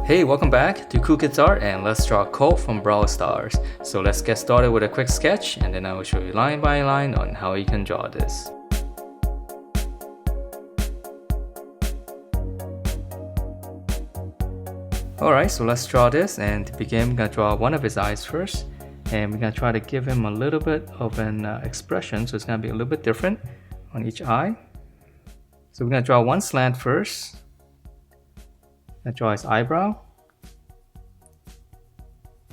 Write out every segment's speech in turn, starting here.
Hey, welcome back to Cool Kids Art, and let's draw Colt from Brawl Stars. So let's get started with a quick sketch, and then I will show you line by line on how you can draw this. Alright, so let's draw this, and to begin we're going to draw one of his eyes first, and we're going to try to give him a little bit of an expression, so it's going to be a little bit different on each eye. So we're going to draw one slant first. I draw his eyebrow,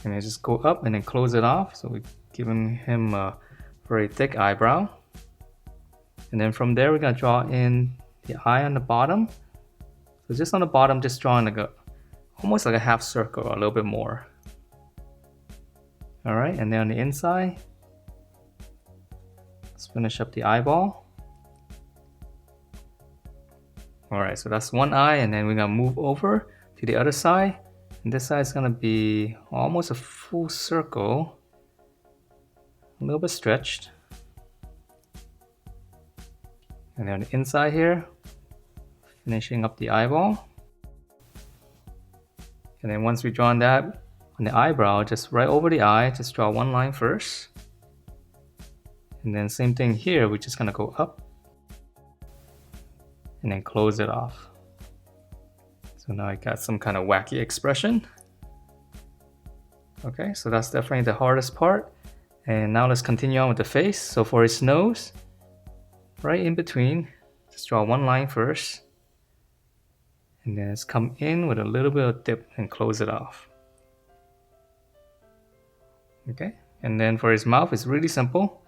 and I just go up and then close it off, so we're giving him a very thick eyebrow. And then from there we're going to draw in the eye on the bottom. So just on the bottom, just drawing like almost like a half circle or a little bit more. Alright, and then on the inside, let's finish up the eyeball. Alright, so that's one eye, and then we're going to move over to the other side. And this side is going to be almost a full circle, a little bit stretched. And then on the inside here, finishing up the eyeball. And then once we've drawn that on the eyebrow, just right over the eye, just draw one line first. And then same thing here, we're just going to go up and then close it off. So now I got some kind of wacky expression. Okay, so that's definitely the hardest part. And now let's continue on with the face. So for his nose, right in between, just draw one line first. And then just come in with a little bit of dip and close it off. Okay, and then for his mouth, it's really simple.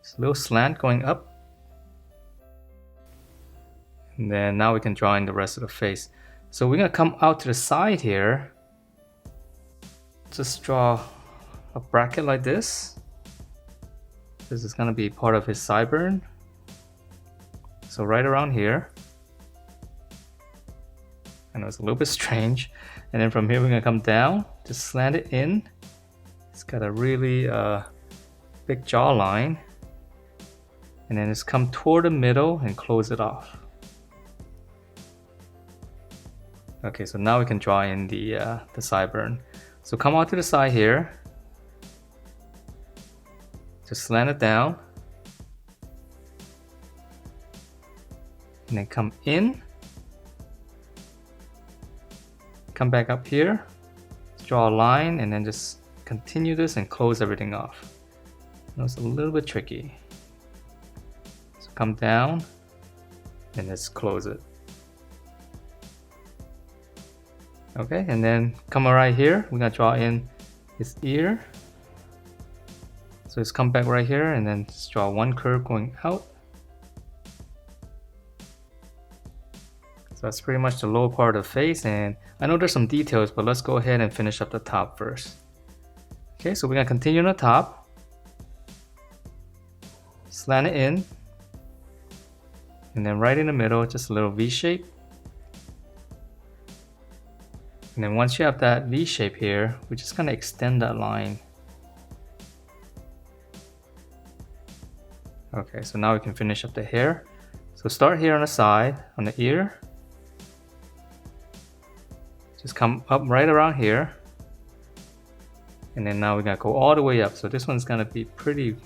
It's a little slant going up. And then now we can draw in the rest of the face. So we're going to come out to the side here. Just draw a bracket like this. This is going to be part of his sideburn. So right around here. I know it's a little bit strange. And then from here we're going to come down, just slant it in. It's got a really big jawline. And then just come toward the middle and close it off. Okay, so now we can draw in the sideburn. So come out to the side here. Just slant it down. And then come in. Come back up here. Draw a line and then just continue this and close everything off. Now it's a little bit tricky. So come down and let's close it. Okay, and then come right here, we're going to draw in his ear. So just come back right here and then just draw one curve going out. So that's pretty much the lower part of the face, and I know there's some details, but let's go ahead and finish up the top first. Okay, so we're going to continue on the top. Slant it in. And then right in the middle, just a little V shape. And then once you have that V shape here, we're just going to extend that line. Okay, so now we can finish up the hair. So start here on the side, on the ear. Just come up right around here. And then now we're going to go all the way up. So this one's going to be pretty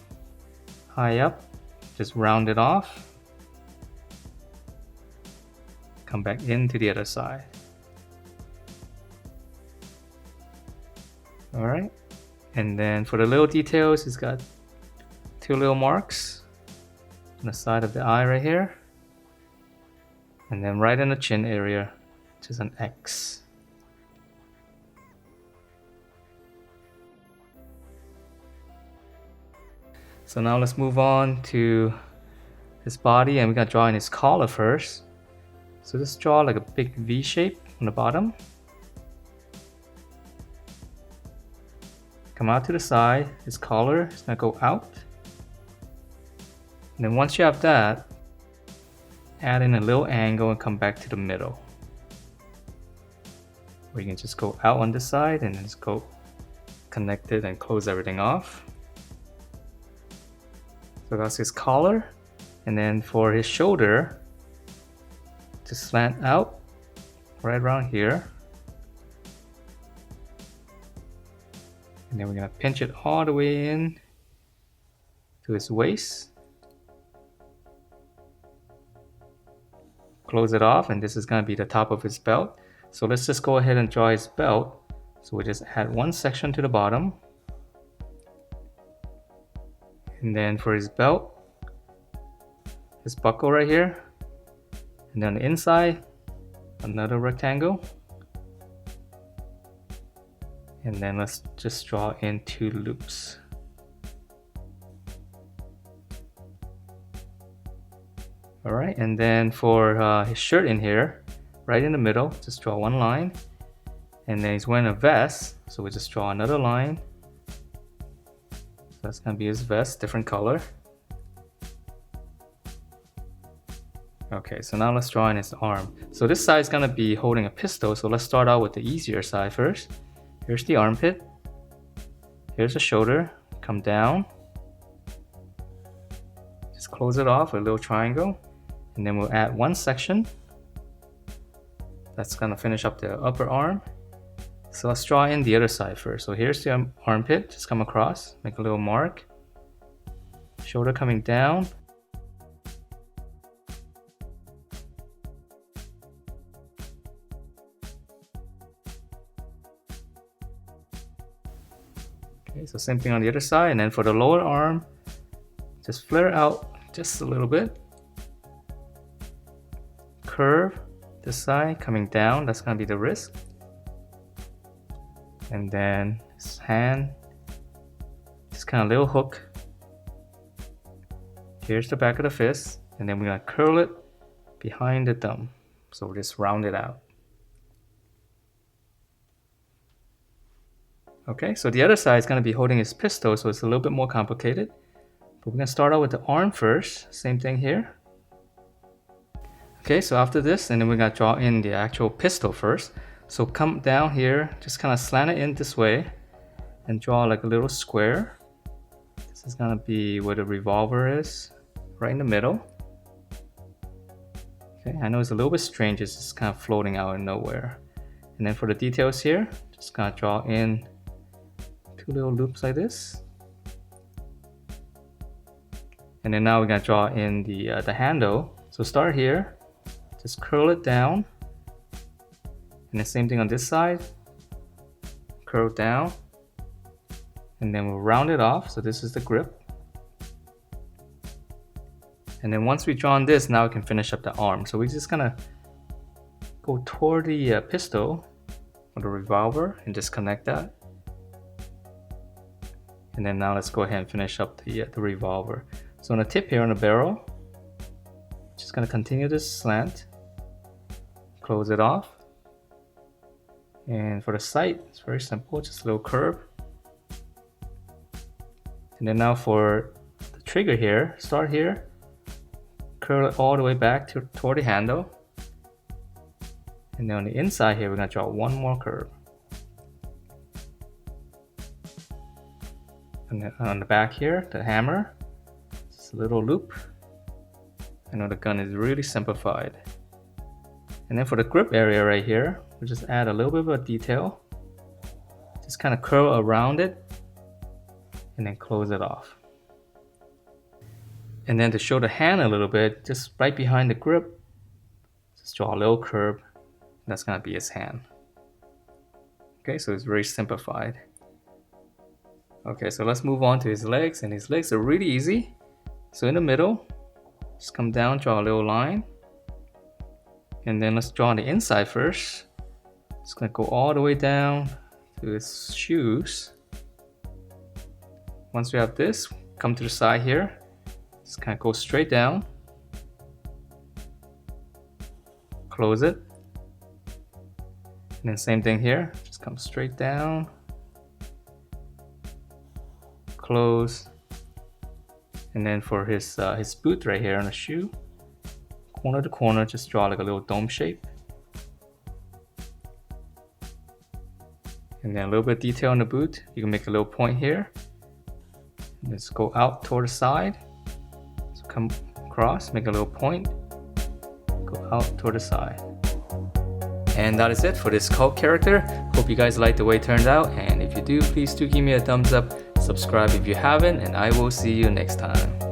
high up. Just round it off. Come back into the other side. Alright, and then for the little details, it's got two little marks on the side of the eye right here, and then right in the chin area, just an X. So now let's move on to his body, and we're gonna draw in his collar first. So just draw like a big V shape on the bottom. Come out to the side, his collar is going to go out. And then once you have that, add in a little angle and come back to the middle. Or you can just go out on this side and then just go connect it and close everything off. So that's his collar. And then for his shoulder, just slant out right around here. And then we're gonna pinch it all the way in to his waist. Close it off, and this is gonna be the top of his belt. So let's just go ahead and draw his belt. So we just add one section to the bottom. And then for his belt, his buckle right here. And then on the inside, another rectangle. And then let's just draw in 2 loops. Alright, and then for his shirt in here, right in the middle, just draw 1 line. And then he's wearing a vest, so we just draw another line. So that's gonna be his vest, different color. Okay, so now let's draw in his arm. So this side is gonna be holding a pistol, so let's start out with the easier side first. Here's the armpit. Here's the shoulder. Come down. Just close it off with a little triangle. And then we'll add 1 section. That's gonna finish up the upper arm. So let's draw in the other side first. So here's the armpit, just come across, make a little mark. Shoulder coming down. Okay, so same thing on the other side, and then for the lower arm, just flare out just a little bit. Curve this side, coming down, that's gonna be the wrist. And then his hand, just kind of little hook. Here's the back of the fist, and then we're gonna curl it behind the thumb. So we'll just round it out. Okay, so the other side is gonna be holding his pistol, so it's a little bit more complicated. But we're gonna start out with the arm first, same thing here. Okay, so after this, and then we're gonna draw in the actual pistol first. So come down here, just kind of slant it in this way and draw like a little square. This is gonna be where the revolver is, right in the middle. Okay, I know it's a little bit strange, it's just kind of floating out of nowhere. And then for the details here, just gonna draw in 2 little loops like this. And then now we're gonna draw in the handle. So start here, just curl it down. And the same thing on this side, curl down, and then we'll round it off. So this is the grip. And then once we've drawn this, now we can finish up the arm. So we're just gonna go toward the pistol or the revolver and just connect that. And then now let's go ahead and finish up the revolver. So on the tip here on the barrel, just gonna continue this slant, close it off. And for the sight, it's very simple, just a little curve. And then now for the trigger here, start here, curl it all the way back toward the handle. And then on the inside here, we're gonna draw 1 more curve. And then on the back here, the hammer, just a little loop. I know the gun is really simplified. And then for the grip area right here, we'll just add a little bit of a detail. Just kind of curl around it and then close it off. And then to show the hand a little bit, just right behind the grip, just draw a little curve. That's gonna be his hand. Okay, so it's very simplified. Okay, so let's move on to his legs, and his legs are really easy. So in the middle, just come down, draw a little line. And then let's draw on the inside first. It's gonna go all the way down to his shoes. Once we have this, come to the side here. Just kind of go straight down. Close it. And then same thing here. Just come straight down. Close. And then for his boot right here on the shoe, corner to corner, just draw like a little dome shape. And then a little bit of detail on the boot. You can make a little point here. Let's go out toward the side. So come across, make a little point. Go out toward the side. And that is it for this Colt character. Hope you guys liked the way it turned out. And if if you do, please do give me a thumbs up, subscribe if you haven't, and I will see you next time.